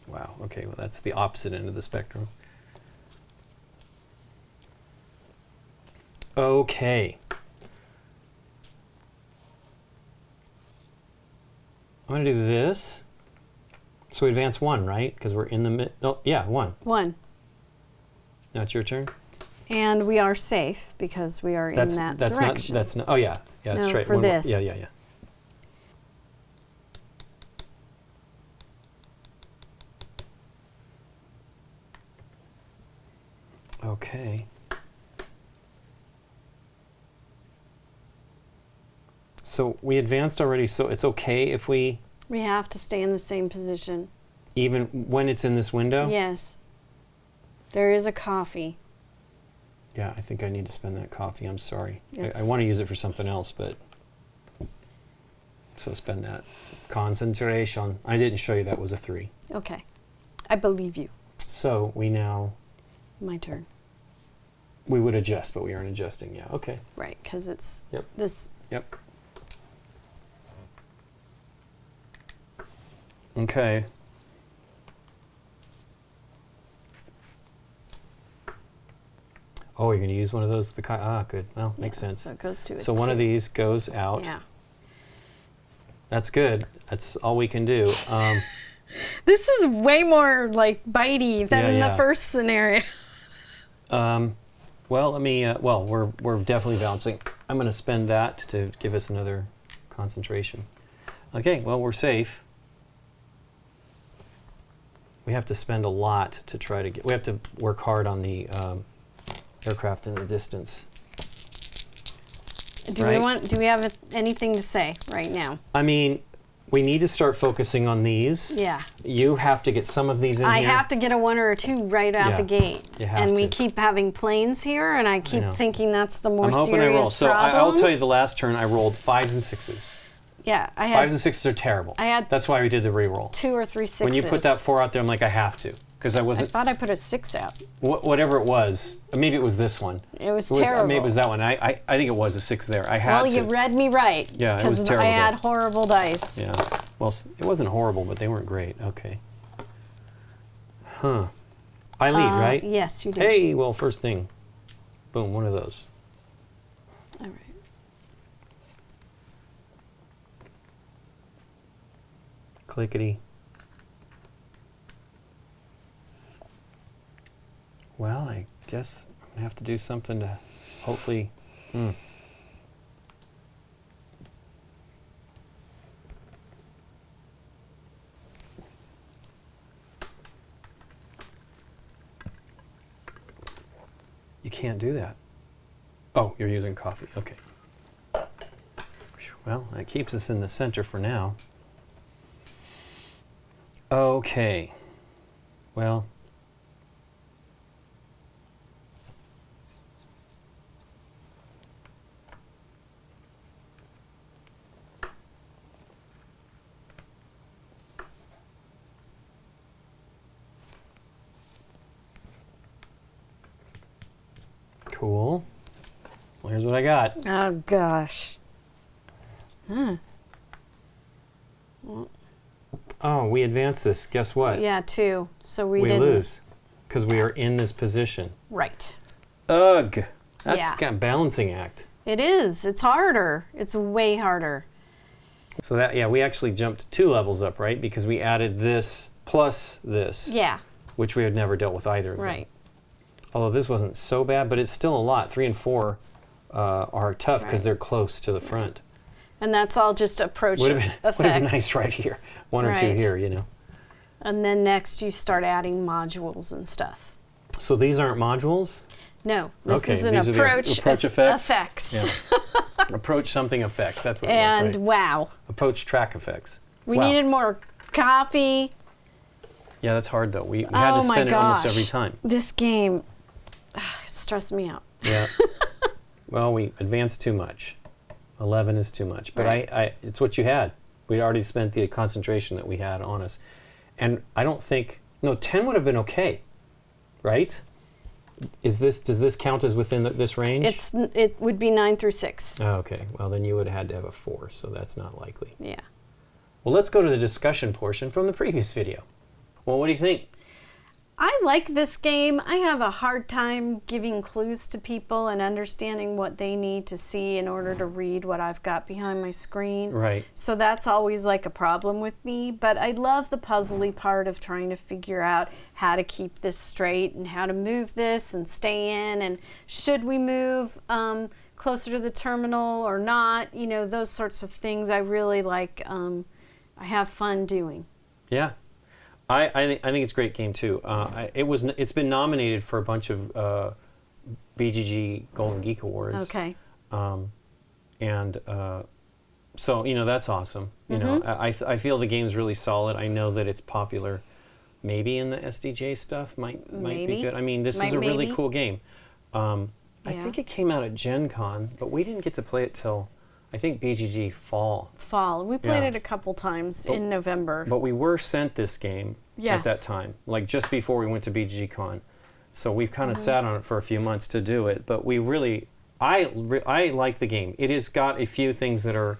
B: Wow. Okay. Well, that's the opposite end of the spectrum. Okay. I'm gonna do this. So we advance 1, right? Because we're in the mid. Oh, yeah, 1.
A: 1.
B: Now it's your turn.
A: And we are safe because we are in that direction.
B: That's not. Oh yeah. Yeah, that's
A: No,
B: right.
A: for
B: One more-
A: this.
B: Yeah. Okay. So we advanced already, so it's okay if we...
A: We have to stay in the same position.
B: Even when it's in this window?
A: Yes. There is a coffee.
B: Yeah, I think I need to spend that coffee. I'm sorry. I
A: It's-
B: want to use it for something else, but... So spend that. Concentration. I didn't show you that was a 3.
A: Okay. I believe you.
B: So we now...
A: My turn.
B: We would adjust, but we aren't adjusting. Yeah, okay.
A: Right, because it's
B: Yep.
A: this.
B: Yep. Okay. Oh, you're going to use one of those? Good. Well, makes sense.
A: So it goes to
B: So one of these goes out.
A: Yeah.
B: That's good. That's all we can do.
A: This is way more like bitey than in the first scenario.
B: Well, let me. We're definitely balancing. I'm going to spend that to give us another concentration. Okay. Well, we're safe. We have to spend a lot to try to get. We have to work hard on the aircraft in the distance.
A: Do we have anything to say right now?
B: I mean, we need to start focusing on these.
A: Yeah.
B: You have to get some of these in
A: I
B: here.
A: have to get a 1 or a 2 right out the gate.
B: You have
A: and we
B: to.
A: keep having planes here, and I keep thinking that's the more
B: I'm hoping
A: serious
B: I roll. So
A: problem.
B: I'll tell you, the last turn I rolled 5s and 6s.
A: Yeah, I had
B: 5s and 6s are terrible.
A: I had
B: That's why we did the re-roll.
A: 2 or 3 6s.
B: When you put that 4 out there, I'm like, I have to, because I
A: I
B: wasn't.
A: thought I put a 6 out.
B: Whatever it was, maybe it was this one.
A: It was terrible.
B: Maybe it was that one. I think it was a 6 there. I had
A: Well, you read me right.
B: Yeah, it was
A: Because
B: terrible.
A: I had horrible dice.
B: Yeah. Well, it wasn't horrible, but they weren't great. Okay. Huh. I lead, right?
A: Yes, you do.
B: Hey, well, first thing. Boom, one of those.
A: All right.
B: Clickety. Well, I guess I'm going to have to do something to hopefully... You can't do that. Oh, you're using coffee. Okay. Well, that keeps us in the center for now. Okay. Well. Cool. Well, here's what I got.
A: Oh, gosh.
B: Oh, we advance this. Guess what?
A: Yeah, 2. So we
B: We
A: didn't.
B: lose because we are in this position.
A: Right.
B: Ugh. That's
A: Yeah.
B: kind of balancing act.
A: It is. It's harder. It's way harder.
B: So that, yeah, we actually jumped 2 levels up, right? Because we added this plus this,
A: Yeah.
B: which we had never dealt with either of them.
A: Right.
B: Although this wasn't so bad, but it's still a lot. 3 and 4 are tough because
A: Right.
B: they're close to the front.
A: And that's all just approach
B: Would have
A: effects.
B: been nice right here. 1 or 2
A: Right.
B: here, you know.
A: And then next you start adding modules and stuff.
B: So these aren't modules?
A: No, this
B: Okay,
A: is an
B: these are the
A: approach,
B: approach effects?
A: effects.
B: Yeah. Approach something effects. That's what it
A: And
B: was, right?
A: wow,
B: Approach track effects.
A: we
B: Wow.
A: needed more coffee.
B: Yeah, that's hard though. We had
A: Oh
B: to
A: my
B: spend it almost
A: gosh.
B: every time.
A: This game it stressed me out.
B: Yeah. Well, we advanced too much. 11 is too much. But
A: Right.
B: it's what you had. We'd already spent the concentration that we had on us. And I don't think, no, 10 would have been okay, right? Does this count as within this range?
A: It would be 9 through 6.
B: Oh, okay. Well, then you would have had to have a 4, so that's not likely.
A: Yeah.
B: Well, let's go to the discussion portion from the previous video. Well, what do you think?
A: I like this game. I have a hard time giving clues to people and understanding what they need to see in order to read what I've got behind my screen.
B: Right.
A: So that's always like a problem with me, but I love the puzzly part of trying to figure out how to keep this straight and how to move this and stay in, and should we move closer to the terminal or not, you know, those sorts of things I really like, I have fun doing.
B: Yeah. I think it's a great game too. It's been nominated for a bunch of BGG Golden Geek Awards.
A: Okay.
B: And so, you know, that's awesome. You know, I feel the game's really solid. I know that it's popular. maybe in the SDJ stuff might be
A: Maybe.
B: good. I mean, this is a really
A: Maybe.
B: cool game. I
A: Yeah.
B: think it came out at Gen Con, but we didn't get to play it till, I think, BGG fall.
A: Fall. We played
B: Yeah.
A: it a couple times in November.
B: But we were sent this game at that
A: Yes.
B: time, like just before we went to BGG Con. So we've kind of sat on it for a few months to do it, but we really, I like the game. It has got a few things that are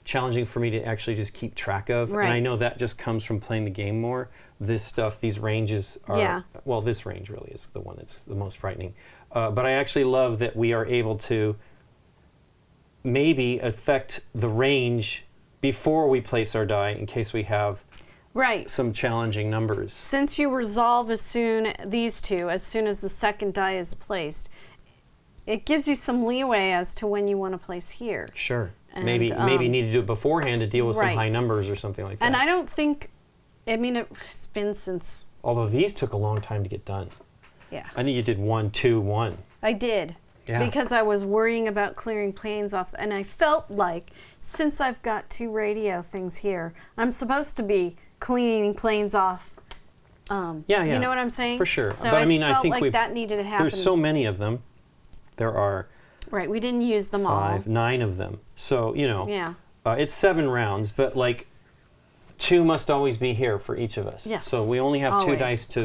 B: challenging for me to actually just keep track of, and I
A: Right.
B: know that just comes from playing the game more. This stuff, these ranges are,
A: Yeah.
B: well, this range really is the one that's the most frightening. But I actually love that we are able to maybe affect the range before we place our die in case we have
A: Right.
B: some challenging numbers.
A: Since you resolve as soon as the second die is placed, it gives you some leeway as to when you want to place here.
B: Sure.
A: And,
B: maybe need to do it beforehand to deal with some high
A: right.
B: numbers or something like that.
A: And I don't think, I mean, it's been since,
B: Although these took a long time to get done.
A: yeah.
B: I think you did 1, 2, 1.
A: I did.
B: Yeah.
A: Because I was worrying about clearing planes off, and I felt like since I've got 2 radio things here, I'm supposed to be cleaning planes off.
B: Yeah.
A: You know what I'm saying?
B: For sure.
A: So
B: But I mean, I
A: felt
B: think
A: like that needed to happen.
B: there's so many of them. There are
A: Right, we didn't use them
B: 5,
A: all.
B: 9 of them. So,
A: Yeah.
B: it's 7 rounds, but like 2 must always be here for each of us.
A: Yes,
B: So we only have 2
A: always.
B: dice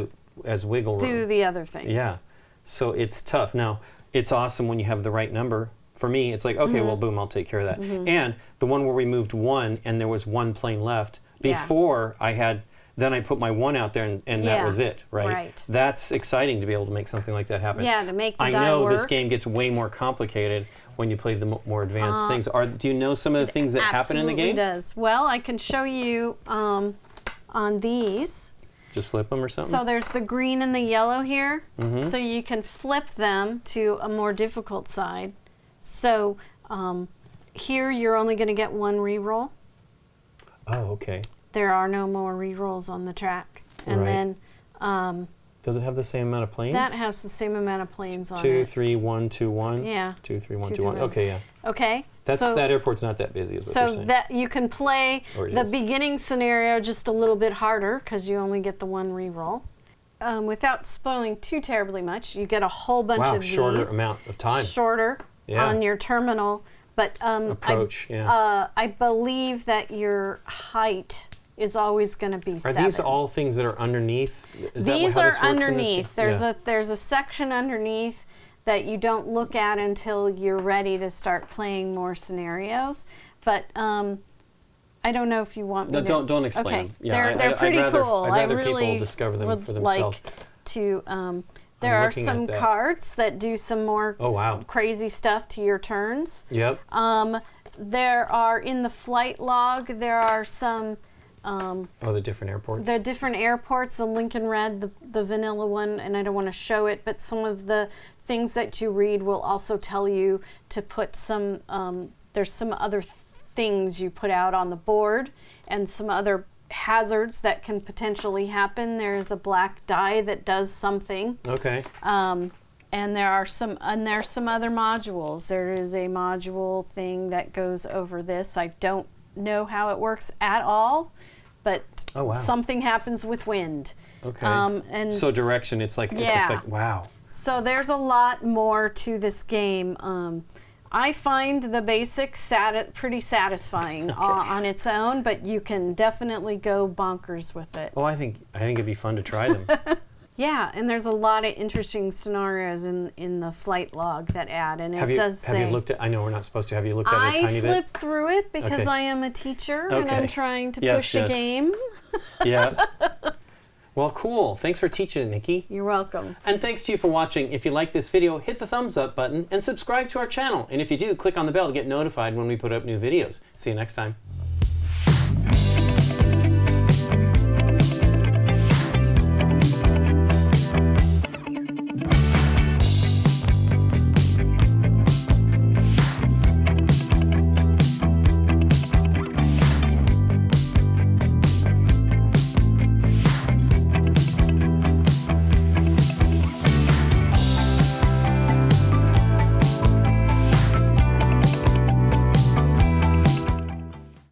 B: as wiggle room.
A: Do the other things.
B: Yeah. So it's tough. Now, it's awesome when you have the right number. For me, it's like, okay,
A: Mm-hmm.
B: well, boom, I'll take care of that. And the one where we moved 1 and there was 1 plane left,
A: Yeah.
B: before then I put my 1 out there and that
A: Yeah,
B: was it, right?
A: right.
B: That's exciting to be able to make something like that happen.
A: Yeah, to make the
B: I
A: die
B: know this
A: work.
B: game gets way more complicated when you play the more advanced things. Do you know some of the things that happen in the game?
A: Absolutely does. Well, I can show you on these.
B: Just flip them or something?
A: So there's the green and the yellow here.
B: Mm-hmm.
A: So you can flip them to a more difficult side. So here you're only going to get 1 reroll.
B: Oh, okay.
A: There are no more rerolls on the track. And
B: Right.
A: then
B: Does it have the same amount of planes?
A: that has the same amount of planes on
B: 2,
A: it.
B: 3, 1, 2, 1?
A: Yeah.
B: 2, 3, 1, 2,
A: 2,
B: 1.
A: 3, 1.
B: Okay, yeah.
A: Okay.
B: That
A: so,
B: airport's not that busy, is what you're
A: so
B: saying.
A: that you can play
B: Or it
A: the
B: is.
A: beginning scenario just a little bit harder because you only get the 1 reroll. Without spoiling too terribly much, you get a whole bunch
B: Wow,
A: of
B: shorter
A: these.
B: amount of time.
A: Shorter
B: Yeah.
A: on your terminal, but
B: Approach,
A: I believe that your height is always going to be
B: Are
A: 7.
B: these all things that are underneath? Is that
A: These
B: how
A: are
B: this works in this
A: underneath.
B: game? Yeah.
A: There's a section underneath that you don't look at until you're ready to start playing more scenarios. But I don't know if you want me
B: No,
A: to.
B: don't explain
A: Okay,
B: them. Yeah,
A: they're pretty
B: I'd rather,
A: cool.
B: I'd rather
A: I really
B: people discover them
A: would
B: for themselves.
A: like to. There are
B: looking
A: some
B: at that.
A: cards that do some more
B: Oh, wow.
A: crazy stuff to your turns.
B: Yep.
A: There are in the flight log. There are some.
B: The different airports.
A: The different airports, the Lincoln Red, the vanilla one, and I don't want to show it, but some of the things that you read will also tell you to put some, there's some other things you put out on the board and some other hazards that can potentially happen. There's a black die that does something.
B: Okay.
A: And there's some other modules. There is a module thing that goes over this. I don't know how it works at all, but
B: Oh, wow.
A: something happens with wind.
B: Okay.
A: And
B: So direction, it's like,
A: Yeah.
B: wow.
A: so there's a lot more to this game. I find the basics pretty satisfying on its own, but you can definitely go bonkers with it.
B: Well, I think it'd be fun to try them.
A: Yeah, and there's a lot of interesting scenarios in the flight log that add, and it does say.
B: Have you looked at? I know we're not supposed to. Have you looked at it a
A: I
B: tiny bit?
A: flipped through it because
B: Okay.
A: I am a teacher and
B: Okay.
A: I'm trying to
B: Yes,
A: push a
B: yes.
A: game.
B: Yeah. Well, cool. Thanks for teaching, Nikki.
A: You're welcome.
B: And thanks to you for watching. If you like this video, hit the thumbs up button and subscribe to our channel. And if you do, click on the bell to get notified when we put up new videos. See you next time.